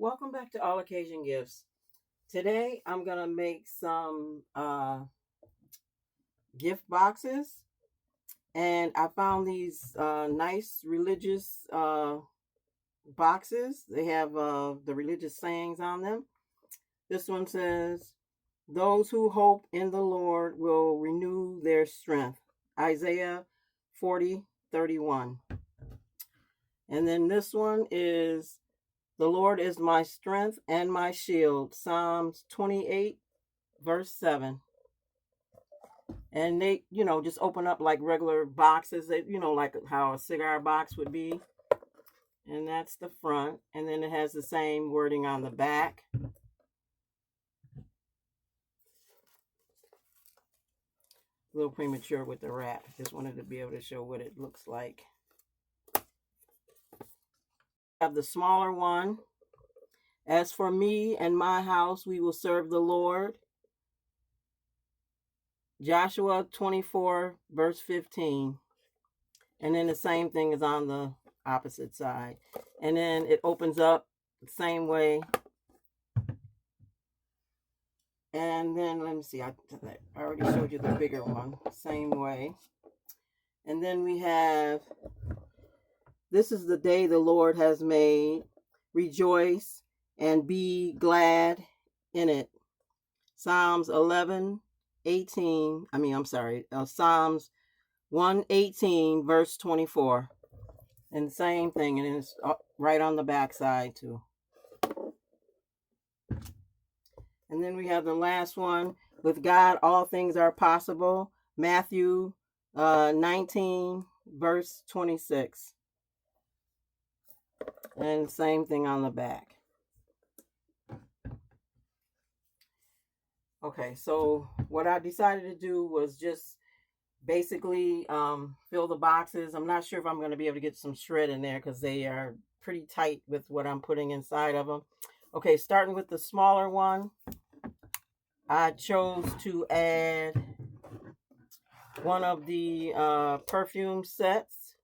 Welcome back to All Occasion Gifts. Today I'm going to make some gift boxes, and I found these nice religious boxes. They have the religious sayings on them. This one says, "Those who hope in the Lord will renew their strength." Isaiah 40:31. And then this one is, "The Lord is my strength and my shield." Psalms 28, verse 7. And they, just open up like regular boxes, that, like how a cigar box would be. And that's the front. And then it has the same wording on the back. A little premature with the wrap. Just wanted to be able to show what it looks like. I have the smaller one. "As for me and my house, we will serve the Lord." Joshua 24, verse 15. And then the same thing is on the opposite side. And then it opens up the same way. And then, let me see, I already showed you the bigger one. Same way. And then we have, "This is the day the Lord has made. Rejoice and be glad in it." Psalms 118, verse 24. And the same thing, and it's right on the back side too. And then we have the last one, "With God all things are possible." Matthew 19, verse 26. And same thing on the back. Okay, so what I decided to do was just basically fill the boxes. I'm not sure if I'm going to be able to get some shred in there because they are pretty tight with what I'm putting inside of them. Okay, starting with the smaller one, I chose to add one of the perfume sets.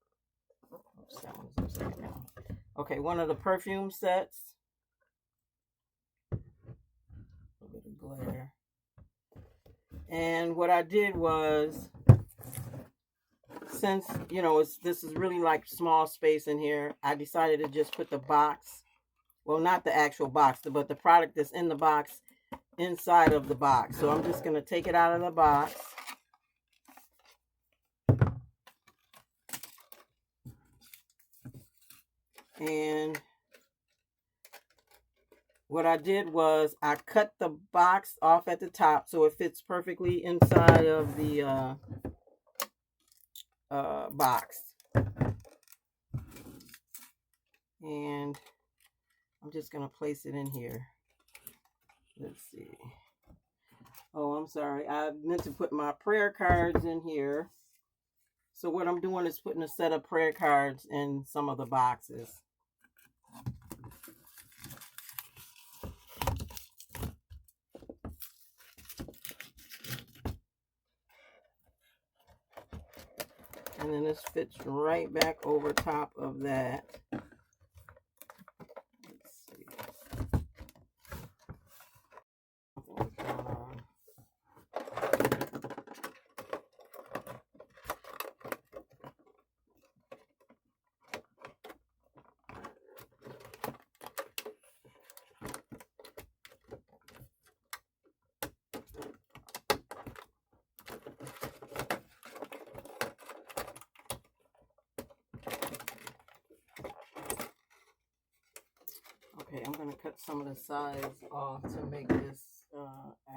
Oops, that one's upside down. Okay, one of the perfume sets. A little bit of glare. And what I did was, since, this is really like small space in here, I decided to just put the box, well, not the actual box, but the product that's in the box inside of the box. So I'm just going to take it out of the box. And what I did was I cut the box off at the top so it fits perfectly inside of the box. And I'm just going to place it in here. Let's see. Oh, I'm sorry. I meant to put my prayer cards in here. So what I'm doing is putting a set of prayer cards in some of the boxes. And then this fits right back over top of that. Let's see. Okay, I'm going to cut some of the sides off to make this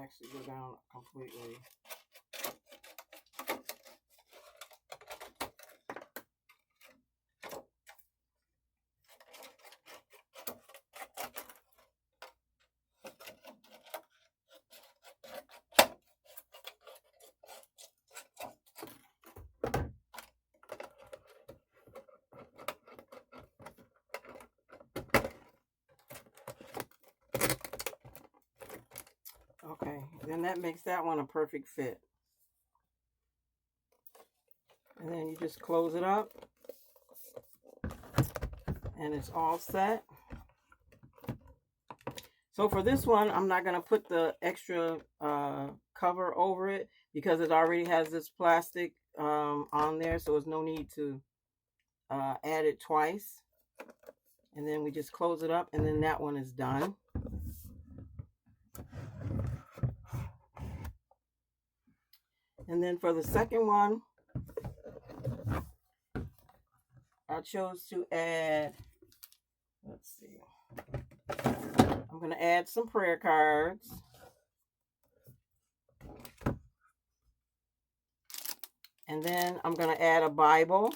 actually go down completely. Okay, then that makes that one a perfect fit. And then you just close it up. And it's all set. So for this one, I'm not going to put the extra cover over it because it already has this plastic on there. So there's no need to add it twice. And then we just close it up, and then that one is done. And then for the second one, I chose to add, let's see, I'm going to add some prayer cards. And then I'm going to add a Bible,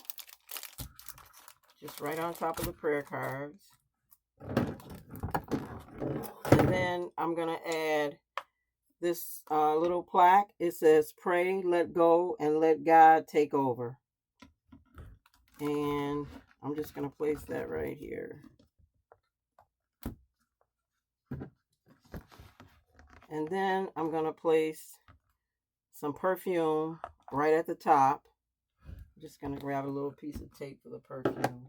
just right on top of the prayer cards. And then I'm going to add this little plaque. It says, pray, let go, and let God take over. And I'm just going to place that right here. And then I'm going to place some perfume right at the top. I'm just going to grab a little piece of tape for the perfume.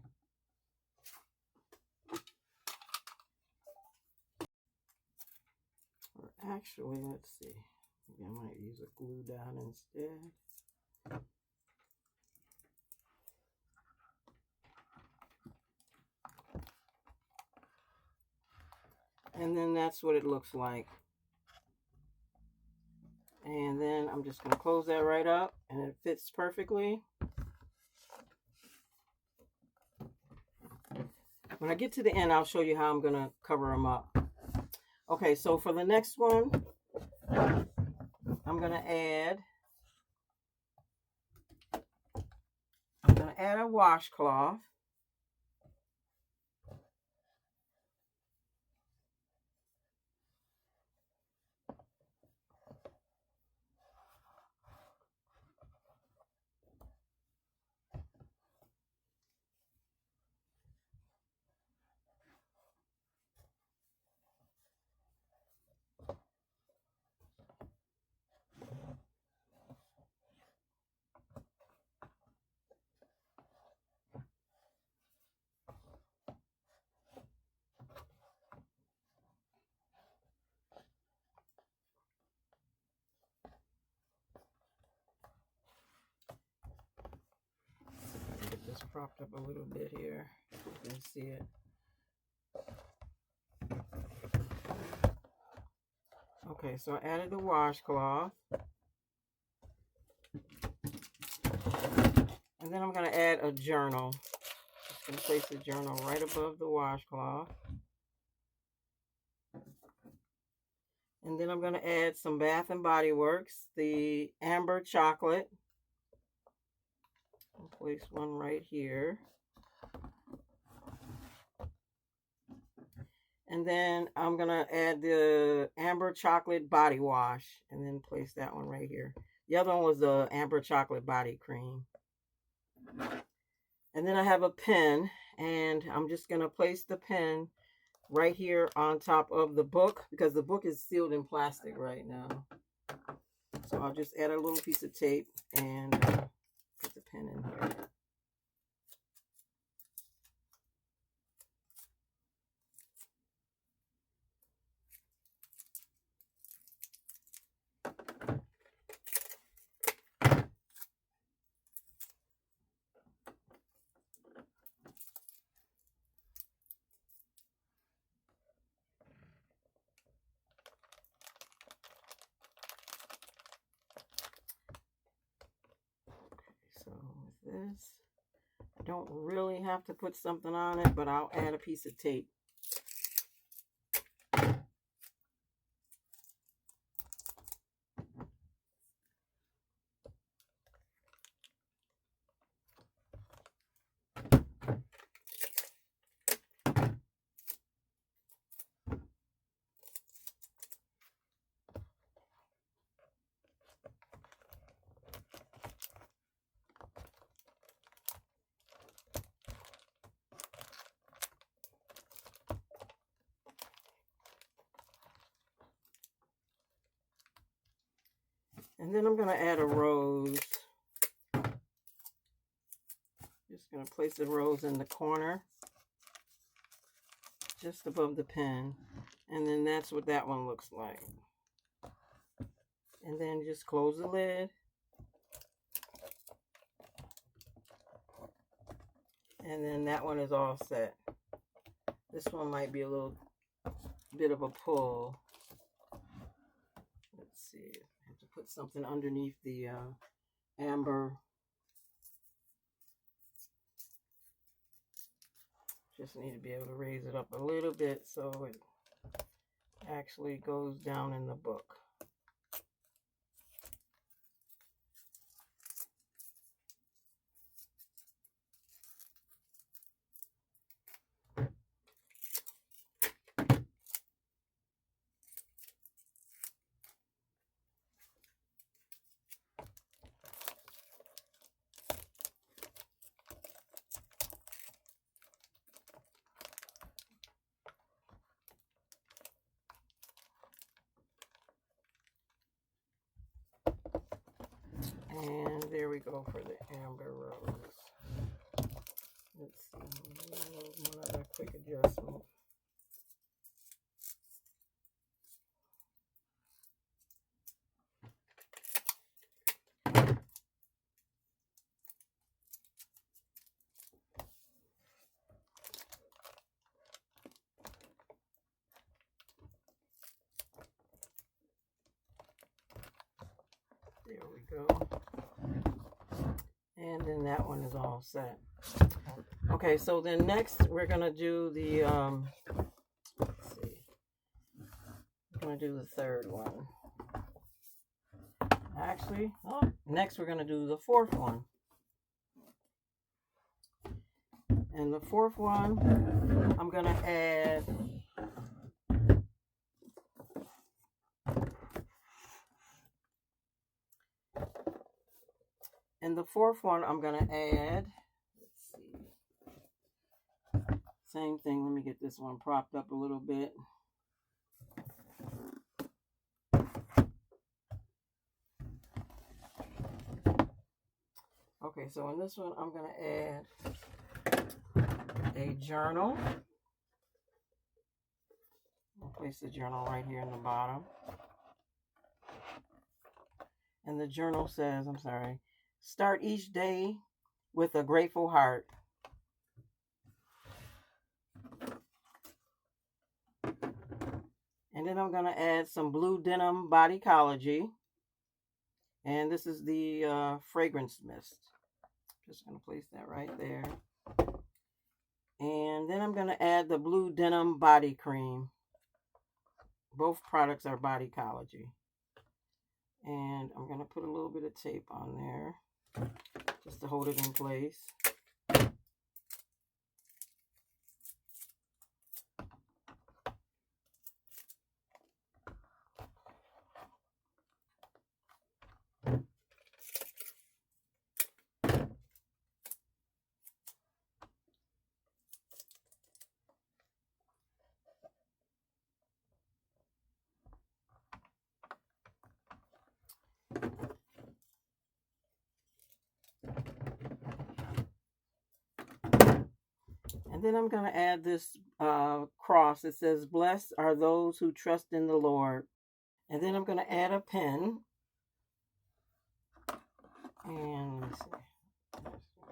Or actually, let's see. Maybe I might use a glue down instead. And then that's what it looks like. And then I'm just going to close that right up, and it fits perfectly. When I get to the end, I'll show you how I'm going to cover them up. Okay, so for the next one, I'm going to add a washcloth. Get this propped up a little bit here. You can see it. Okay, so I added the washcloth. And then I'm going to add a journal. Just going to place the journal right above the washcloth. And then I'm going to add some Bath and Body Works, the Amber Chocolate. I'll place one right here. And then I'm going to add the Amber Chocolate Body Wash and then place that one right here. The other one was the Amber Chocolate Body Cream. And then I have a pen, and I'm just going to place the pen right here on top of the book because the book is sealed in plastic right now. So I'll just add a little piece of tape and put the pen in here. So with this, I don't really have to put something on it, but I'll add a piece of tape. And then I'm going to add a rose. Just going to place the rose in the corner. just above the pen. And then that's what that one looks like. And then just close the lid. And then that one is all set. This one might be a little bit of a pull. Let's see. I have to put something underneath the amber. Just need to be able to raise it up a little bit so it actually goes down in the book. And there we go for the amber rose. Let's see, one other quick adjustment. There we go. And then that one is all set. Okay, so then next we're gonna do the let's see. We're gonna do the third one. Actually, next we're gonna do the fourth one. And the fourth one, I'm gonna add let's see, same thing. Let me get this one propped up a little bit. Okay, so in this one, I'm going to add a journal. I'll place the journal right here in the bottom. And the journal says, start each day with a grateful heart. And then I'm going to add some blue denim Bodycology. And this is the fragrance mist. Just going to place that right there. And then I'm going to add the blue denim body cream. Both products are Bodycology. And I'm going to put a little bit of tape on there just to hold it in place. And then I'm going to add this cross. It says, blessed are those who trust in the Lord. And then I'm going to add a pen. And let me see.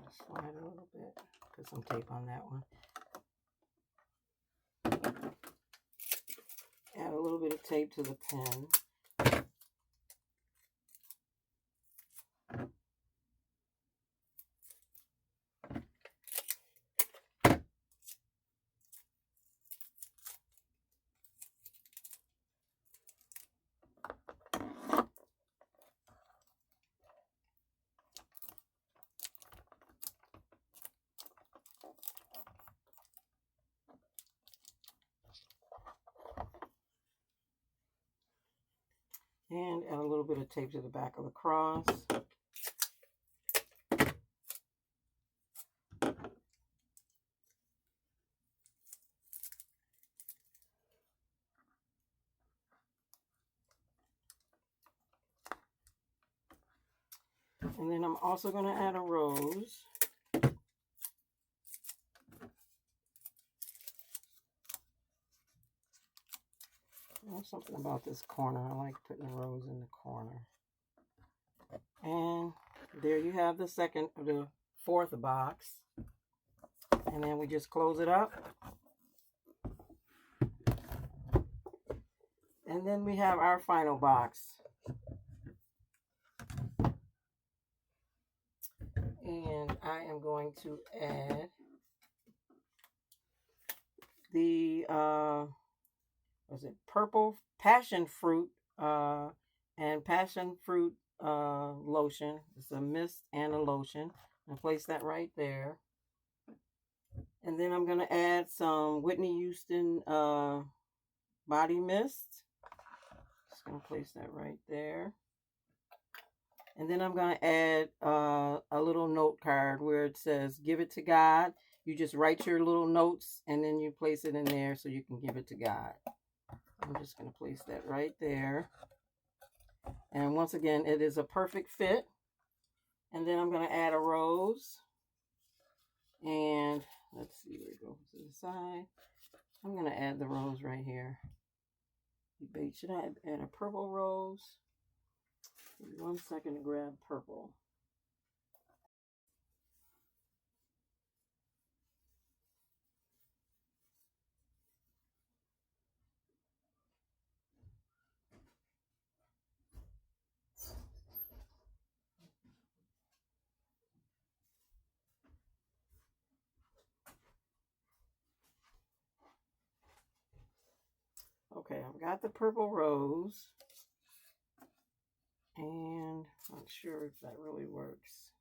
Just slide a little bit. Put some tape on that one. Add a little bit of tape to the pen. And add a little bit of tape to the back of the cross. And then I'm also going to add a rose. There's something about this corner. I like putting the rose in the corner. And there you have the fourth box. And then we just close it up. And then we have our final box. And I am going to add the purple passion fruit and passion fruit lotion. It's a mist and a lotion. I'll place that right there. And then I'm going to add some Whitney Houston body mist. Just going to place that right there. And then I'm going to add a little note card where it says, give it to God. You just write your little notes and then you place it in there so you can give it to God. I'm just going to place that right there. And once again, it is a perfect fit. And then I'm going to add a rose. And let's see where it goes to the side. I'm going to add the rose right here. Should I add a purple rose? Give me 1 second to grab purple. Okay, I've got the purple rose. And I'm not sure if that really works.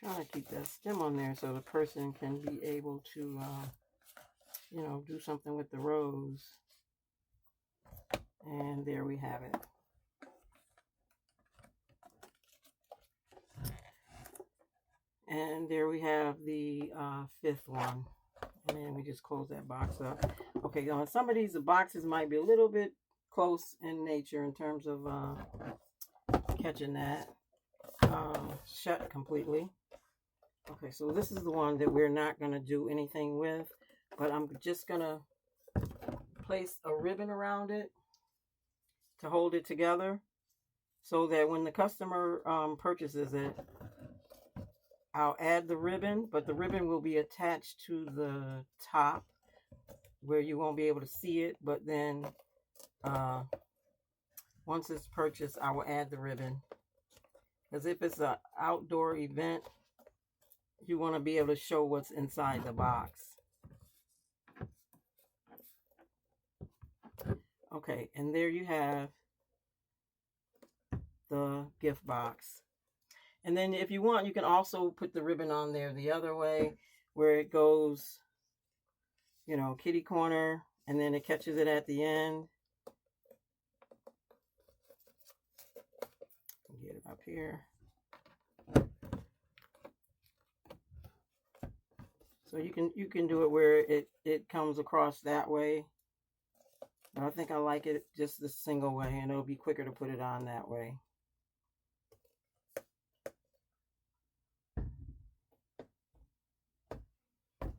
Trying to keep that stem on there so the person can be able to, you know, do something with the rose. And there we have it. And there we have the fifth one. And then we just close that box up. Okay, some of these boxes might be a little bit close in nature in terms of catching that shut completely. Okay, so this is the one that we're not going to do anything with, but I'm just going to place a ribbon around it to hold it together so that when the customer purchases it, I'll add the ribbon, but the ribbon will be attached to the top where you won't be able to see it, but then once it's purchased, I will add the ribbon. Because if it's an outdoor event, you want to be able to show what's inside the box. Okay, and there you have the gift box. And then if you want, you can also put the ribbon on there the other way where it goes, you know, kitty corner, and then it catches it at the end. Get it up here. So you can do it where it comes across that way. But I think I like it just the single way, and it'll be quicker to put it on that way.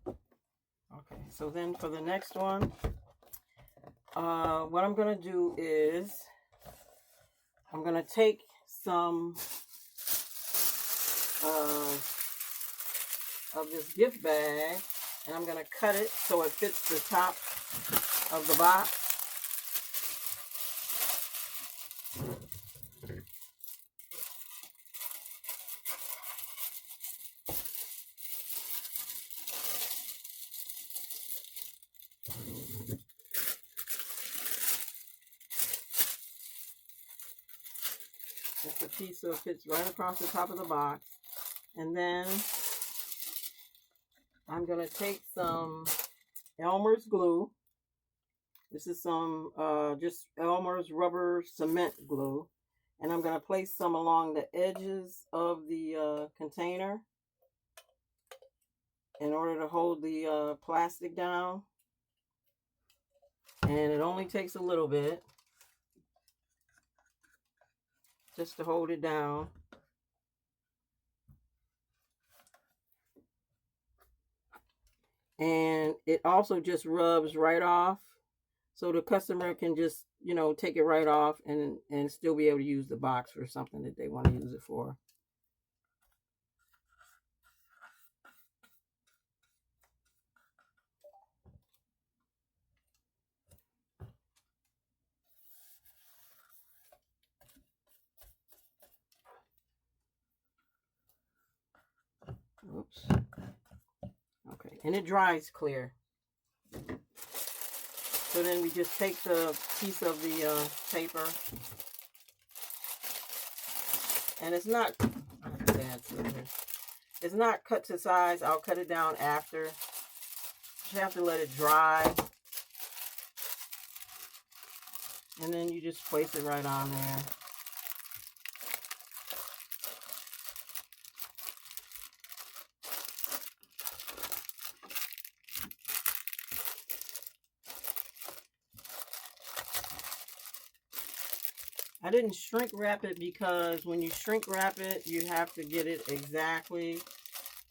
Okay, so then for the next one, what I'm going to do is I'm going to take some of this gift bag, and I'm going to cut it so it fits the top of the box. Just a piece so it fits right across the top of the box. And then I'm going to take some Elmer's glue. This is some just Elmer's rubber cement glue. And I'm going to place some along the edges of the container. in order to hold the plastic down. And it only takes a little bit just to hold it down. And it also just rubs right off, so the customer can just, you know, take it right off and still be able to use the box for something that they want to use it for. Oops. Okay, and it dries clear. So then we just take the piece of the paper, and it's not, it's not cut to size. I'll cut it down after. You have to let it dry, and then you just place it right on there. I didn't shrink wrap it because when you shrink wrap it, you have to get it exactly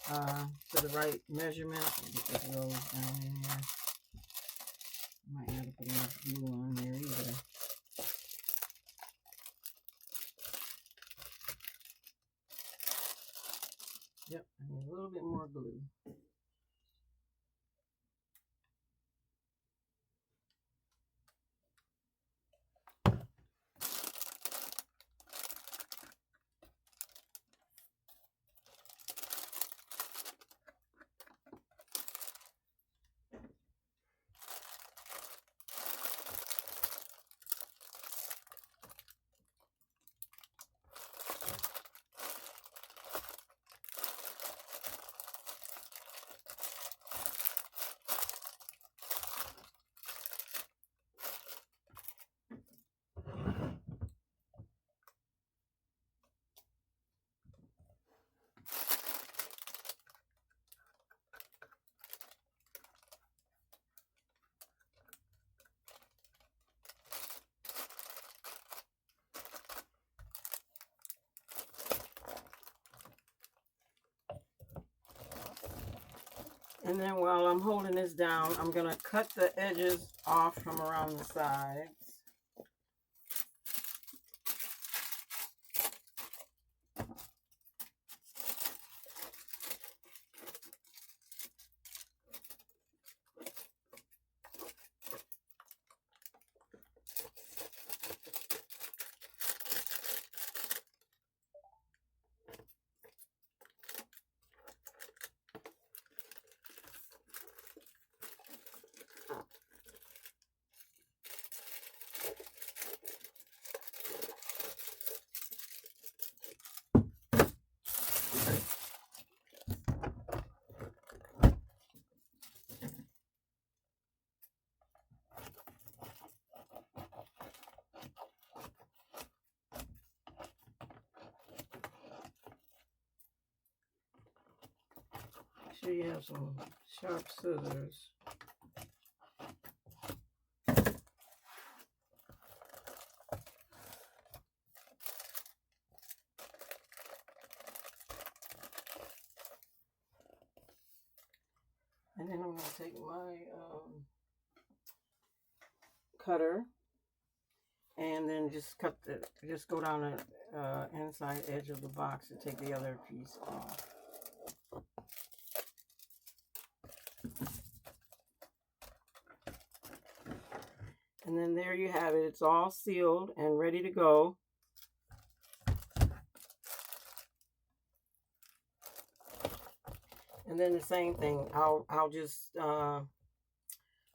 to the right measurement. Get this rose down in here. Might not have put enough glue on there either. Yep, I need a little bit more glue. And then while I'm holding this down, I'm going to cut the edges off from around the sides. Make sure you have some sharp scissors. And then I'm going to take my cutter and then just go down the inside edge of the box and take the other piece off. And then there you have it. It's all sealed and ready to go. And then the same thing, I'll just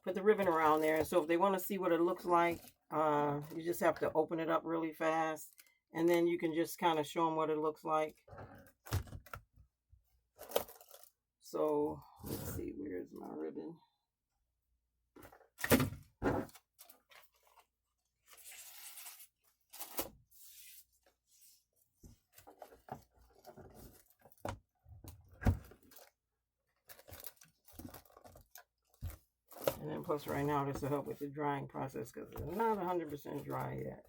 put the ribbon around there. And so if they want to see what it looks like, you just have to open it up really fast. And then you can just kind of show them what it looks like. So let's see, where's my ribbon? And then plus right now this will help with the drying process because it's not 100% dry yet.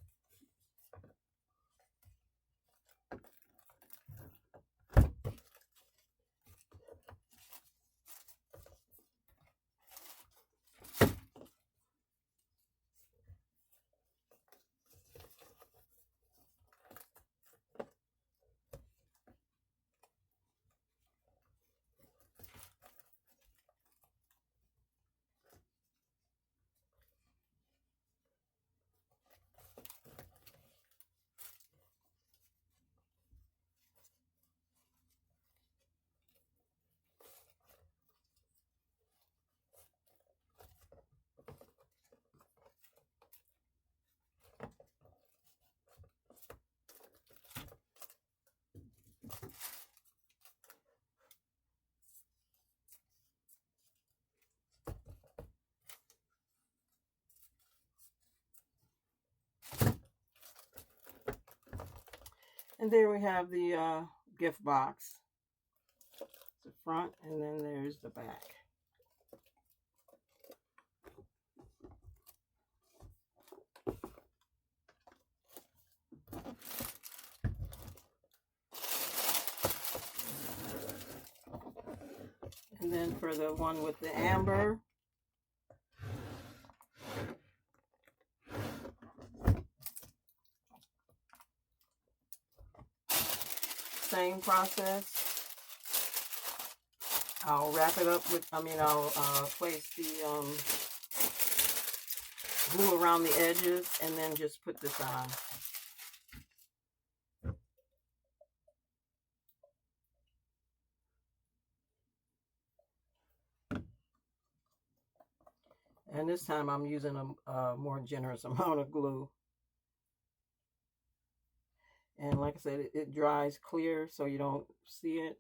And there we have the gift box. The front, and then there's the back. And then for the one with the amber, same process. I'll wrap it up with, I'll place the glue around the edges and then just put this on. And this time I'm using a more generous amount of glue. And like I said, it dries clear so you don't see it.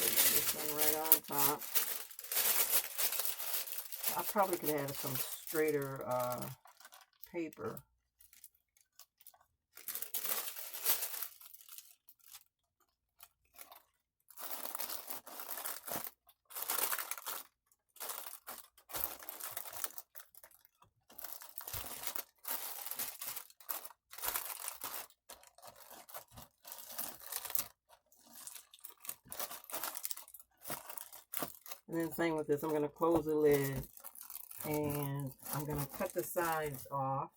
This one right on top. I probably could add some straighter paper. And then same with this, I'm going to close the lid and I'm going to cut the sides off.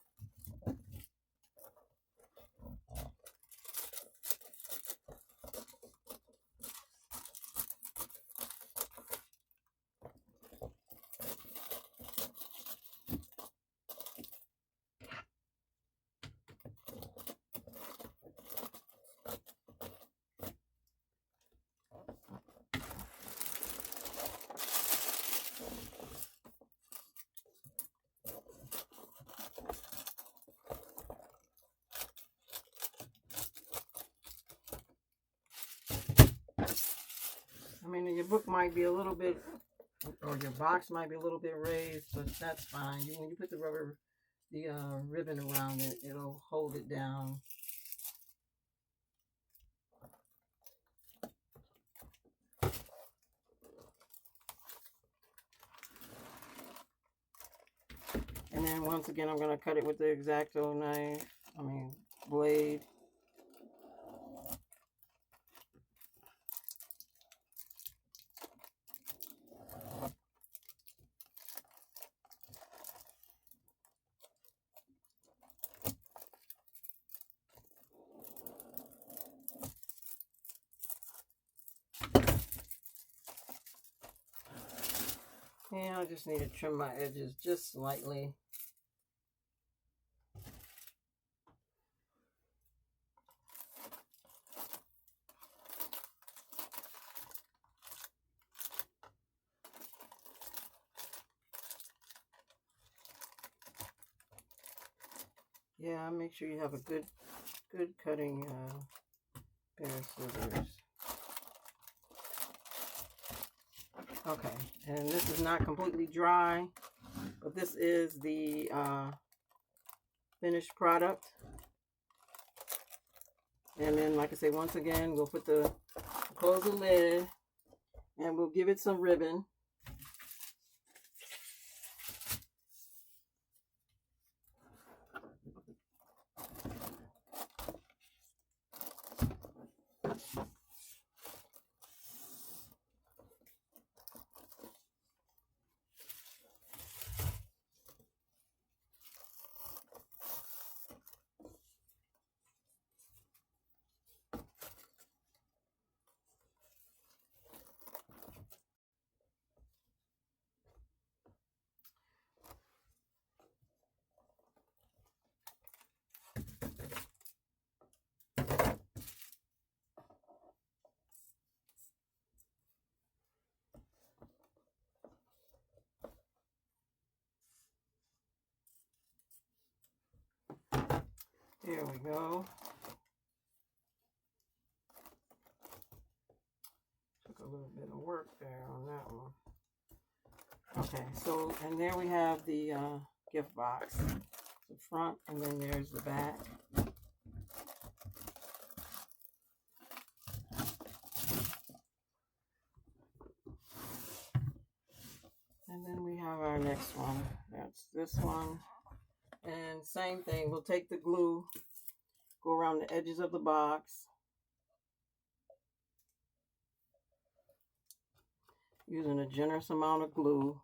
Your book might be a little bit, or your box might be a little bit raised, but that's fine. When you put the ribbon around it, it'll hold it down. And then once again, I'm going to cut it with the X-Acto knife, blade. Now I just need to trim my edges just slightly. Yeah, make sure you have a good cutting pair of scissors. Okay, and this is not completely dry, but this is the finished product. And then, like I say, once again, we'll close the lid, and we'll give it some ribbon. There we go. Took a little bit of work there on that one. Okay, so, and there we have the gift box. The front, and then there's the back. And then we have our next one. That's this one. And same thing, we'll take the glue, go around the edges of the box, using a generous amount of glue.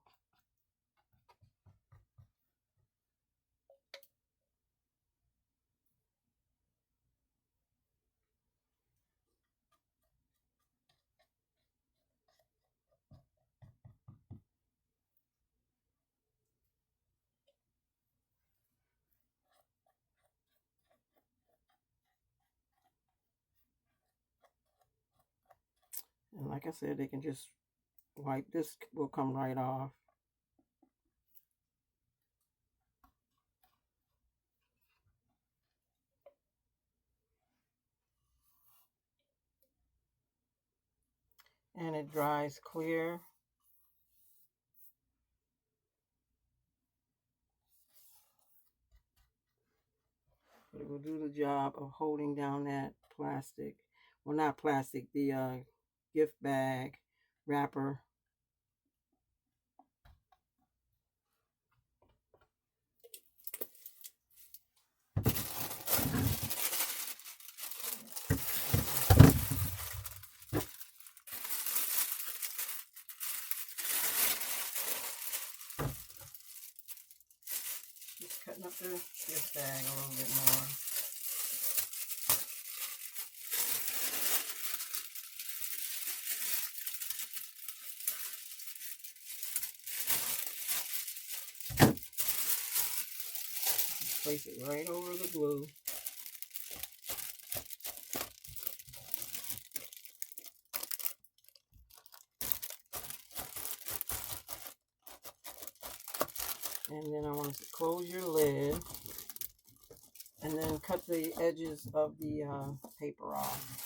And like I said, they can just wipe this, will come right off. And it dries clear. But it will do the job of holding down that plastic. Well, not plastic, the gift bag wrapper. Just cutting up the gift bag a little bit more. Place it right over the glue. And then I want to close your lid and then cut the edges of the paper off.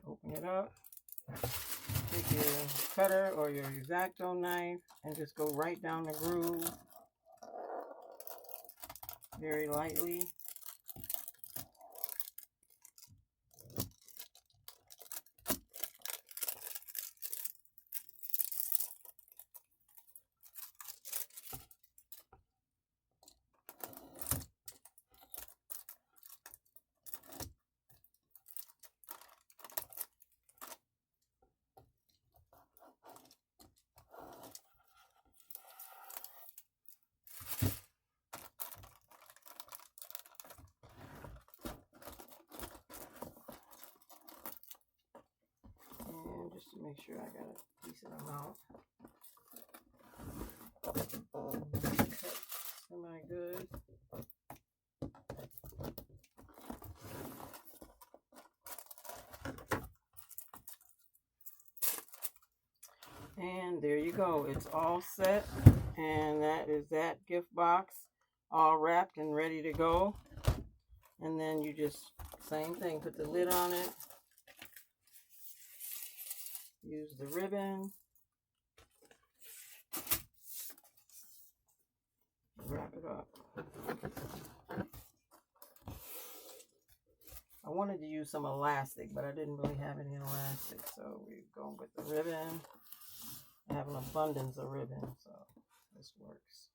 Open it up. Take your cutter or your X-Acto knife and just go right down the groove very lightly. make sure I got a decent amount. Semi good. And there you go. It's all set. And that is that gift box all wrapped and ready to go. And then you just, same thing, put the lid on it. Use the ribbon. Wrap it up. I wanted to use some elastic, but I didn't really have any elastic. So we're going with the ribbon. I have an abundance of ribbon, so this works.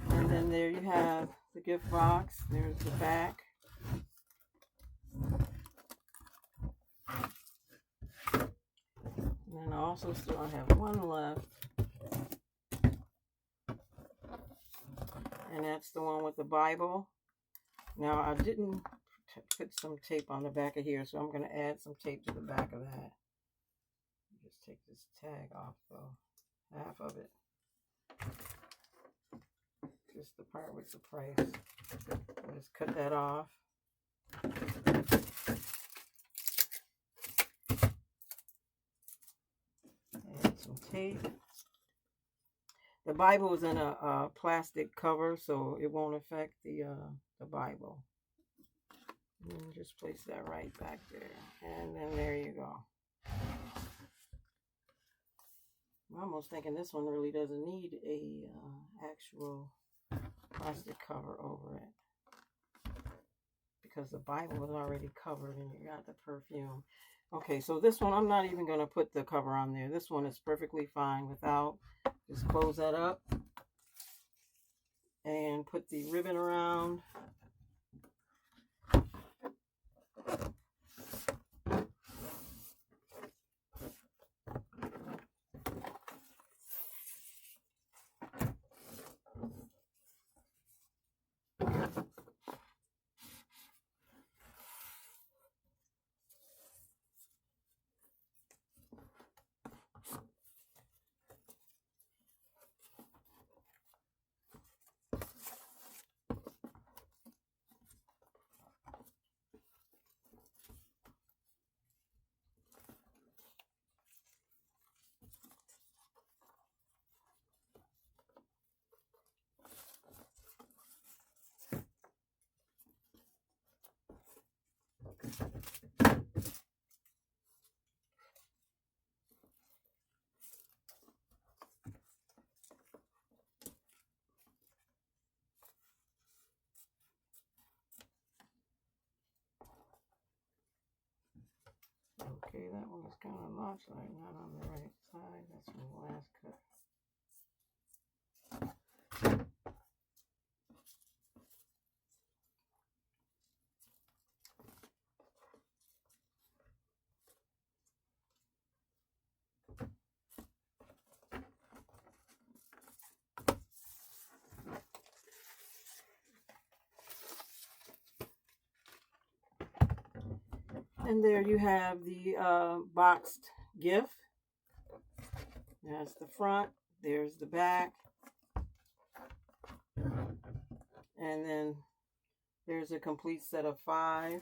And then there you have the gift box. There's the back. And then I also still have one left. And that's the one with the Bible. Now I didn't put some tape on the back of here, so I'm going to add some tape to the back of that. Just take this tag off though, half of it. Just the part with the price. Just cut that off. Add some tape. The Bible is in a plastic cover, so it won't affect the Bible. And just place that right back there. And then there you go. I'm almost thinking this one really doesn't need a actual plastic cover over it, because the Bible is already covered and you got the perfume. Okay, so this one, I'm not even going to put the cover on there. This one is perfectly fine without. Just close that up and put the ribbon around. Okay, that one is kind of lopsided, not on the right side. That's from the last cut. And there you have the boxed gift. That's the front. There's the back. And then There's a complete set of 5.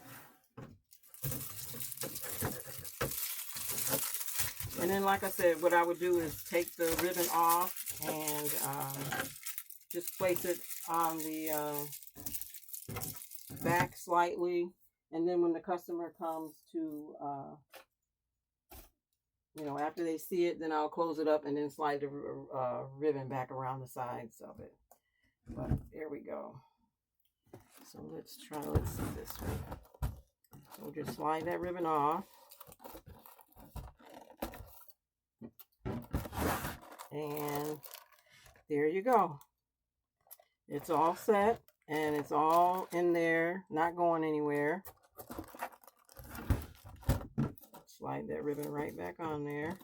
And then, like I said, what I would do is take the ribbon off and just place it on the back slightly. And then when the customer comes to, after they see it, then I'll close it up and then slide the ribbon back around the sides of it. But there we go. So let's see this way. So just slide that ribbon off. And there you go. It's all set and it's all in there, not going anywhere. Slide that ribbon right back on there.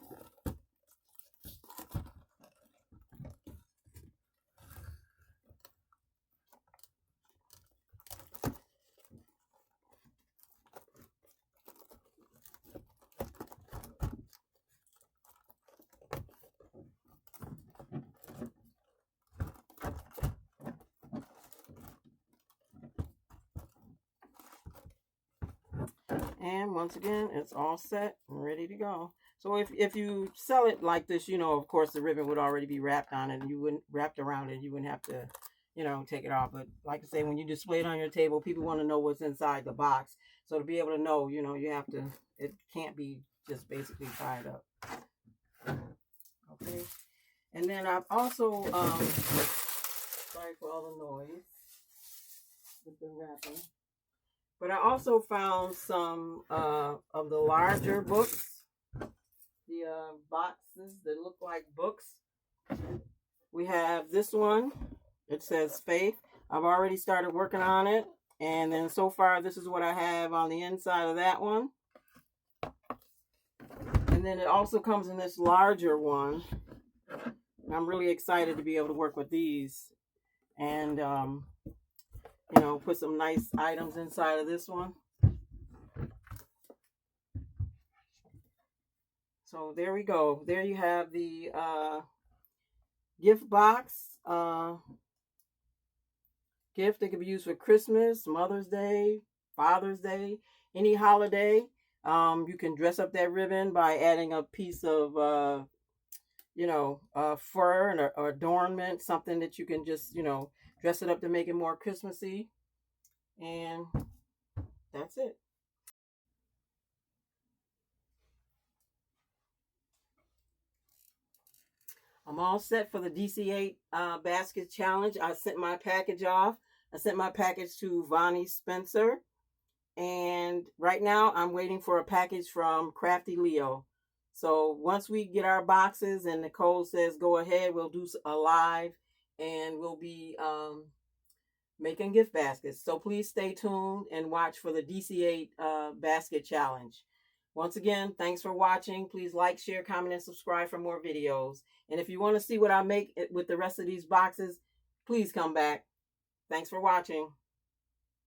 And once again, it's all set and ready to go. So if you sell it like this, of course the ribbon would already be wrapped on it and you wouldn't wrapped around it. You wouldn't have to, take it off. But like I say, when you display it on your table, people want to know what's inside the box. So to be able to know, you have to, it can't be just basically tied up. Okay. And then I've also, sorry for all the noise with the wrapping. But I also found some of the larger books, the boxes that look like books. We have this one. It says Faith. I've already started working on it. And then so far, this is what I have on the inside of that one. And then it also comes in this larger one. And I'm really excited to be able to work with these. And, put some nice items inside of this one. So there we go. There you have the gift box. Gift that can be used for Christmas, Mother's Day, Father's Day, any holiday. You can dress up that ribbon by adding a piece of, fur or adornment, something that you can just, dress it up to make it more Christmassy. And that's it. I'm all set for the DC8 basket challenge. I sent my package off. I sent my package to Vonnie Spencer. And right now I'm waiting for a package from Crafty Leo. So once we get our boxes and Nicole says go ahead, we'll do a live and we'll be making gift baskets. So please stay tuned and watch for the DC8 basket challenge. Once again, thanks for watching. Please like, share, comment, and subscribe for more videos. And if you want to see what I make with the rest of these boxes, please come back. Thanks for watching.